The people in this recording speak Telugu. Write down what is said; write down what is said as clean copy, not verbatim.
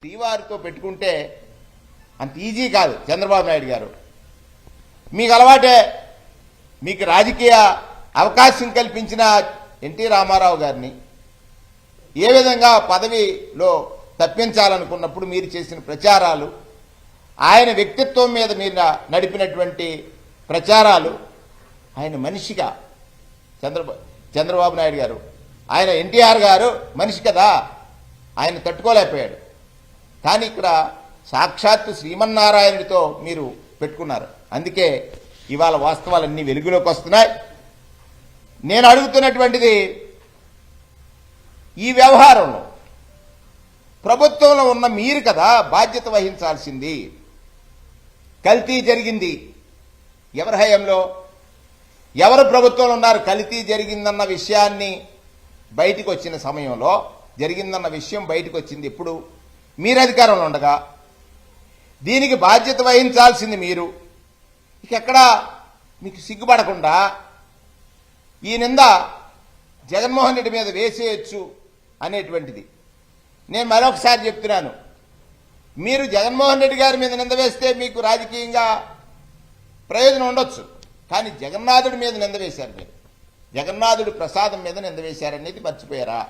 శ్రీవారితో పెట్టుకుంటే అంత ఈజీ కాదు. చంద్రబాబు నాయుడు గారు మీకు అలవాటే, మీకు రాజకీయ అవకాశం కల్పించిన ఎన్టీ రామారావు గారిని ఏ విధంగా పదవిలో తప్పించాలనుకున్నప్పుడు మీరు చేసిన ప్రచారాలు, ఆయన వ్యక్తిత్వం మీద మీరు నడిపినటువంటి ప్రచారాలు, ఆయన మనిషిగా చంద్రబాబు నాయుడు గారు, ఆయన ఎన్టీఆర్ గారు మనిషి కదా, ఆయన తట్టుకోలేకపోయాడు. కానీ ఇక్కడ సాక్షాత్తు శ్రీమన్నారాయణుడితో మీరు పెట్టుకున్నారు. అందుకే ఇవాళ వాస్తవాలన్నీ వెలుగులోకి వస్తున్నాయి. నేను అడుగుతున్నటువంటిది, ఈ వ్యవహారంలో ప్రభుత్వంలో ఉన్న మీరు కదా బాధ్యత వహించాల్సింది. కల్తీ జరిగింది, ఎవరి హయాంలో, ఎవరు ప్రభుత్వంలో ఉన్నారు? కల్తీ జరిగిందన్న విషయాన్ని బయటికి వచ్చిన సమయంలో, జరిగిందన్న విషయం బయటకు వచ్చింది ఎప్పుడు? మీరు అధికారంలో ఉండగా. దీనికి బాధ్యత వహించాల్సింది మీరు. ఇక ఎక్కడ మీకు సిగ్గుపడకుండా ఈ నింద జగన్మోహన్ రెడ్డి మీద వేసేయచ్చు అనేటువంటిది. నేను మరొకసారి చెప్తున్నాను, మీరు జగన్మోహన్ రెడ్డి గారి మీద నింద వేస్తే మీకు రాజకీయంగా ప్రయోజనం ఉండొచ్చు, కానీ జగన్నాథుడి మీద నింద వేశారు. మీరు జగన్నాథుడి ప్రసాదం మీద నింద వేశారనేది మర్చిపోయారా?